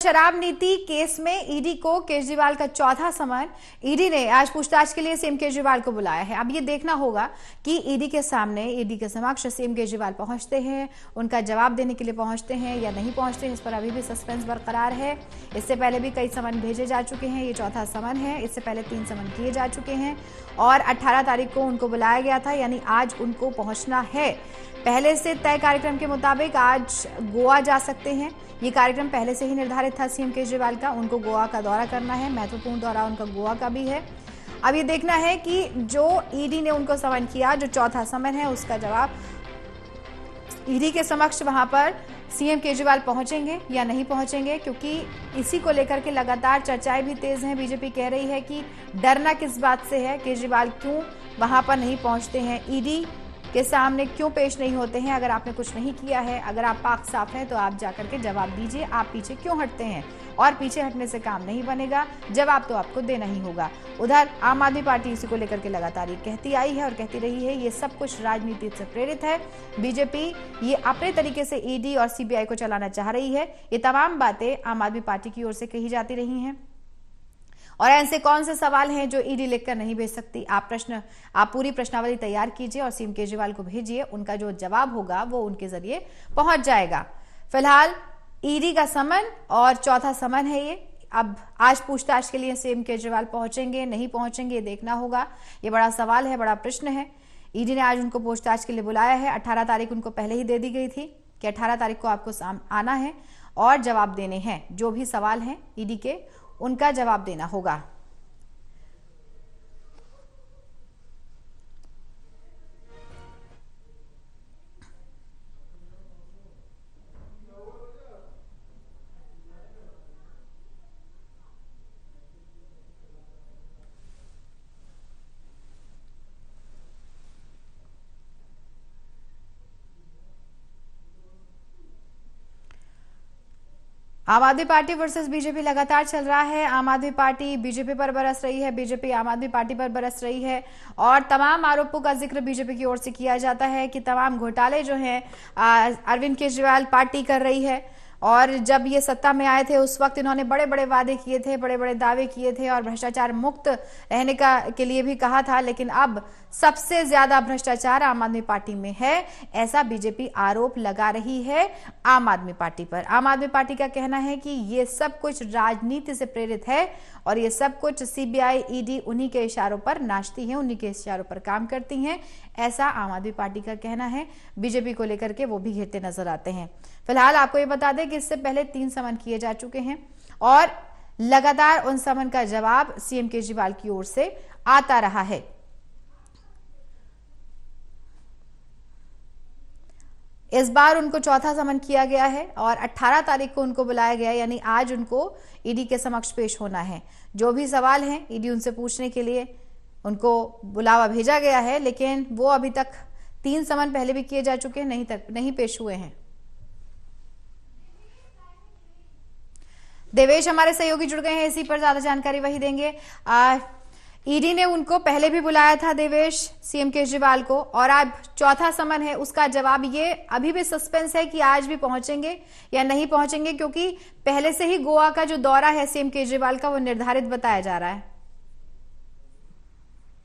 शराब नीति केस में ईडी को केजरीवाल का चौथा समन। ईडी ने आज पूछताछ के लिए सीएम केजरीवाल को बुलाया है। अब ये देखना होगा कि ईडी के सामने, ईडी के समक्ष सीएम केजरीवाल पहुंचते हैं, उनका जवाब देने के लिए पहुंचते हैं या नहीं पहुंचते हैं, इस पर अभी भी सस्पेंस बरकरार है। इससे पहले भी कई समन भेजे जा चुके हैं, ये चौथा समन है। इससे पहले 3 समन किए जा चुके हैं और 18 तारीख को उनको बुलाया गया था, यानी आज उनको पहुंचना है। पहले से तय कार्यक्रम के मुताबिक आज गोवा जा सकते हैं। ये कार्यक्रम पहले से ही निर्धारित था सीएम केजरीवाल का, उनको गोवा का दौरा करना है। महत्वपूर्ण दौरा उनका गोवा का भी है। अब ये देखना है कि जो ईडी ने उनको समन किया, जो चौथा समन है, उसका जवाब ईडी के समक्ष वहां पर सीएम केजरीवाल पहुंचेंगे या नहीं पहुंचेंगे, क्योंकि इसी को लेकर के लगातार चर्चाएं भी तेज हैं। बीजेपी कह रही है कि डरना किस बात से है, केजरीवाल क्यों वहां पर नहीं पहुंचते हैं, ईडी के सामने क्यों पेश नहीं होते हैं। अगर आपने कुछ नहीं किया है, अगर आप पाक साफ हैं, तो आप जाकर के जवाब दीजिए। आप पीछे क्यों हटते हैं? और पीछे हटने से काम नहीं बनेगा, जवाब तो आपको देना ही होगा। उधर आम आदमी पार्टी इसी को लेकर के लगातार ये कहती आई है और कहती रही है, ये सब कुछ राजनीति से प्रेरित है। बीजेपी ये अपने तरीके से ईडी और सीबीआई को चलाना चाह रही है। ये तमाम बातें आम आदमी पार्टी की ओर से कही जाती रही हैं। और ऐसे कौन से सवाल हैं जो ईडी लिखकर नहीं भेज सकती? आप पूरी प्रश्नावली तैयार कीजिए और सीएम केजरीवाल को भेजिए। उनका जो जवाब होगा वो उनके जरिए पहुंच जाएगा। फिलहाल ईडी का समन और चौथा समन है ये। अब आज पूछताछ के लिए सीएम केजरीवाल पहुंचेंगे नहीं पहुंचेंगे, ये देखना होगा। ये बड़ा सवाल है, बड़ा प्रश्न है। ईडी ने आज उनको पूछताछ के लिए बुलाया है। 18 तारीख उनको पहले ही दे दी गई थी कि 18 तारीख को आपको आना है और जवाब देने हैं। जो भी सवाल हैं ईडी के, उनका जवाब देना होगा। आम आदमी पार्टी वर्सेस बीजेपी लगातार चल रहा है। आम आदमी पार्टी बीजेपी पर बरस रही है, बीजेपी आम आदमी पार्टी पर बरस रही है और तमाम आरोपों का जिक्र बीजेपी की ओर से किया जाता है कि तमाम घोटाले जो हैं अरविंद केजरीवाल पार्टी कर रही है। और जब ये सत्ता में आए थे उस वक्त इन्होंने बड़े बड़े वादे किए थे, बड़े बड़े दावे किए थे और भ्रष्टाचार मुक्त रहने के लिए भी कहा था। लेकिन अब सबसे ज्यादा भ्रष्टाचार आम आदमी पार्टी में है, ऐसा बीजेपी आरोप लगा रही है आम आदमी पार्टी पर। आम आदमी पार्टी का कहना है कि ये सब कुछ राजनीति से प्रेरित है और ये सब कुछ सीबीआई, ईडी उन्हीं के इशारों पर नाचती है, उन्हीं के इशारों पर काम करती हैं, ऐसा आम आदमी पार्टी का कहना है। बीजेपी को लेकर के वो भी घेरते नजर आते हैं। फिलहाल आपको ये बता दें कि इससे पहले 3 समन किए जा चुके हैं और लगातार उन समन का जवाब सीएम केजरीवाल की ओर से आता रहा है। इस बार उनको चौथा समन किया गया है और 18 तारीख को उनको बुलाया गया, यानी आज उनको ईडी के समक्ष पेश होना है। जो भी सवाल हैं ईडी उनसे पूछने के लिए उनको बुलावा भेजा गया है, लेकिन वो अभी तक 3 समन पहले भी किए जा चुके हैं, नहीं पेश हुए हैं। देवेश हमारे सहयोगी जुड़ गए हैं, इसी पर ज्यादा जानकारी वही देंगे। ईडी ने उनको पहले भी बुलाया था देवेश, सीएम केजरीवाल को, और आज चौथा समन है, उसका जवाब ये अभी भी सस्पेंस है कि आज भी पहुंचेंगे या नहीं पहुंचेंगे, क्योंकि पहले से ही गोवा का जो दौरा है सीएम केजरीवाल का वो निर्धारित बताया जा रहा है।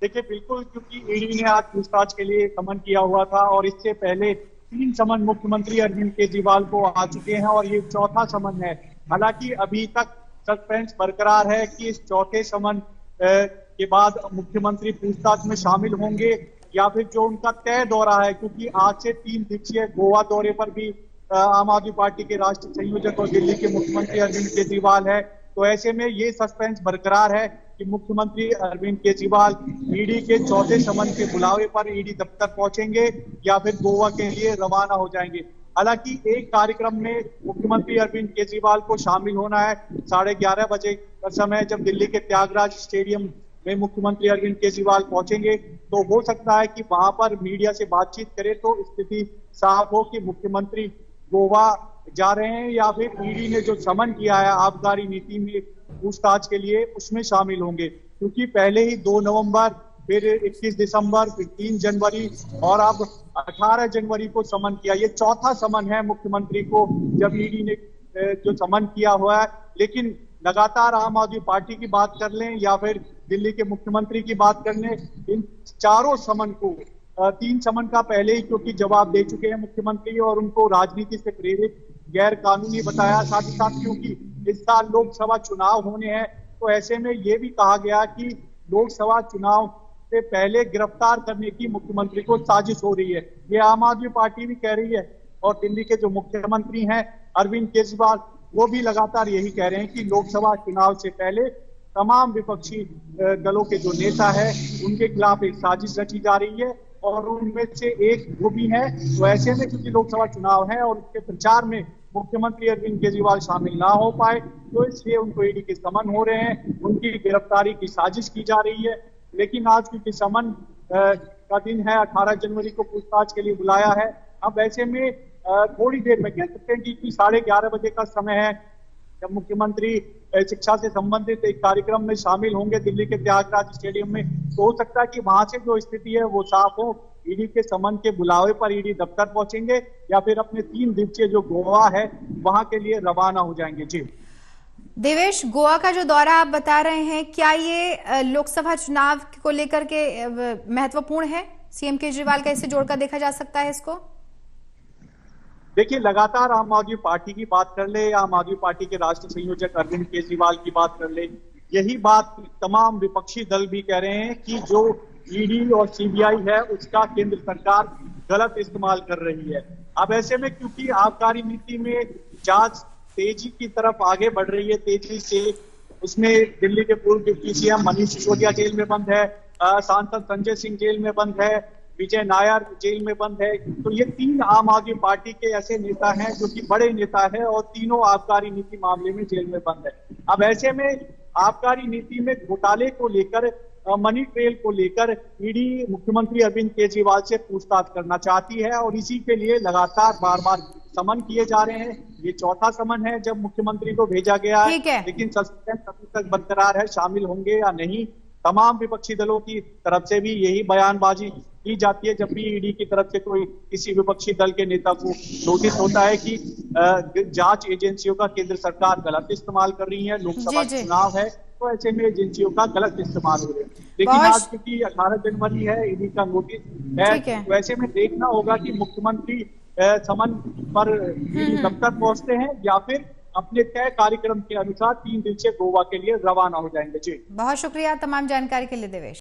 देखिए बिल्कुल, क्योंकि ईडी ने आज पूछताछ के लिए समन किया हुआ था और इससे पहले 3 समन मुख्यमंत्री अरविंद केजरीवाल को आ चुके हैं और ये चौथा समन है। हालांकि अभी तक सस्पेंस बरकरार है कि इस चौथे समन के बाद मुख्यमंत्री पूछताछ में शामिल होंगे या फिर जो उनका तय दौरा है, क्योंकि आज से 3 दिवसीय गोवा दौरे पर भी आम आदमी पार्टी के राष्ट्रीय संयोजक और दिल्ली के मुख्यमंत्री अरविंद केजरीवाल है। तो ऐसे में ये सस्पेंस बरकरार है कि मुख्यमंत्री अरविंद केजरीवाल ईडी के चौथे समन के बुलावे पर ईडी दफ्तर पहुंचेंगे या फिर गोवा के लिए रवाना हो जाएंगे। हालांकि एक कार्यक्रम में मुख्यमंत्री अरविंद केजरीवाल को शामिल होना है 11:30 बजे का समय, जब दिल्ली के त्यागराज स्टेडियम में मुख्यमंत्री अरविंद केजरीवाल पहुंचेंगे। तो हो सकता है कि वहां पर मीडिया से बातचीत करें तो स्थिति साफ हो कि मुख्यमंत्री गोवा जा रहे हैं या फिर ईडी ने जो समन किया है आबकारी नीति में पूछताछ के लिए, उसमें शामिल होंगे। क्योंकि पहले ही 2 नवंबर, फिर 21 दिसंबर, फिर 3 जनवरी और अब 18 जनवरी को समन किया। ये चौथा समन है मुख्यमंत्री को, जब ईडी ने जो समन किया हुआ है। लेकिन लगातार आम आदमी पार्टी की बात कर लें या फिर दिल्ली के मुख्यमंत्री की बात कर लें, इन चारों समन को 3 समन का पहले ही क्योंकि जवाब दे चुके हैं मुख्यमंत्री और उनको राजनीति से प्रेरित गैर कानूनी बताया। साथ ही साथ क्योंकि इस साल लोकसभा चुनाव होने हैं, तो ऐसे में ये भी कहा गया कि लोकसभा चुनाव से पहले गिरफ्तार करने की मुख्यमंत्री को साजिश हो रही है। ये आम आदमी पार्टी भी कह रही है और दिल्ली के जो मुख्यमंत्री हैं अरविंद केजरीवाल, वो भी लगातार यही कह रहे हैं कि लोकसभा चुनाव से पहले तमाम विपक्षी दलों के जो नेता है उनके खिलाफ एक साजिश रची जा रही है और उनमें से एक वो भी है। तो ऐसे में क्योंकि लोकसभा चुनाव है और उसके प्रचार में मुख्यमंत्री अरविंद केजरीवाल शामिल ना हो पाए, तो इसलिए उनको ईडी के समन हो रहे हैं, उनकी गिरफ्तारी की साजिश की जा रही है। लेकिन आज क्योंकि समन का दिन है, 18 जनवरी को पूछताछ के लिए बुलाया है। अब ऐसे में थोड़ी देर में कह सकते हैं कि 11:30 बजे का समय है जब मुख्यमंत्री शिक्षा से संबंधित एक कार्यक्रम में शामिल होंगे दिल्ली के त्यागराज स्टेडियम में। तो हो सकता है कि वहां से जो स्थिति है वो साफ हो, ईडी के समन के बुलावे पर ईडी दफ्तर पहुंचेंगे या फिर अपने 3 दिवसीय जो गोवा है वहां के लिए रवाना हो जाएंगे। जी देवेश, गोवा का जो दौरा आप बता रहे हैं, क्या ये लोकसभा चुनाव को लेकर के महत्वपूर्ण है? सीएम केजरीवाल का इससे जोड़कर देखा जा सकता है इसको? देखिए, लगातार आम आदमी पार्टी की बात कर ले या आम आदमी पार्टी के राष्ट्रीय संयोजक अरविंद केजरीवाल की बात कर ले, यही बात तमाम विपक्षी दल भी कह रहे हैं कि जो ईडी और सीबीआई है उसका केंद्र सरकार गलत इस्तेमाल कर रही है। अब ऐसे में क्योंकि आबकारी नीति में जांच तेजी की तरफ आगे बढ़ रही है, तेजी से, उसमें दिल्ली के पूर्व deputy CM Manish Sisodia jail में बंद है, सांसद संजय सिंह जेल में बंद है, विजय नायर जेल में बंद है। तो ये 3 आम आदमी पार्टी के ऐसे नेता हैं जो कि बड़े नेता हैं और तीनों आबकारी नीति मामले में जेल में बंद है। अब ऐसे में आबकारी नीति में घोटाले को लेकर, मनी ट्रेल को लेकर ईडी मुख्यमंत्री अरविंद केजरीवाल से पूछताछ करना चाहती है और इसी के लिए लगातार बार बार समन किए जा रहे हैं। ये चौथा समन है जब मुख्यमंत्री को भेजा गया है, लेकिन सस्पेंस अभी तक बरकरार है, शामिल होंगे या नहीं। तमाम विपक्षी दलों की तरफ से भी यही बयानबाजी की जाती है जब भी ईडी की तरफ से कोई किसी विपक्षी दल के नेता को नोटिस होता है कि जांच एजेंसियों का केंद्र सरकार गलत इस्तेमाल कर रही है, लोकसभा चुनाव है, तो ऐसे में एजेंसियों का गलत इस्तेमाल हो रहा है। लेकिन आज क्योंकि 18 जनवरी है, ईडी का नोटिस है, तो ऐसे में देखना होगा कि मुख्यमंत्री समन पर दफ्तर पहुंचते हैं या फिर अपने तय कार्यक्रम के अनुसार 3 दिन से गोवा के लिए रवाना हो जाएंगे। जी, बहुत शुक्रिया तमाम जानकारी के लिए देवेश।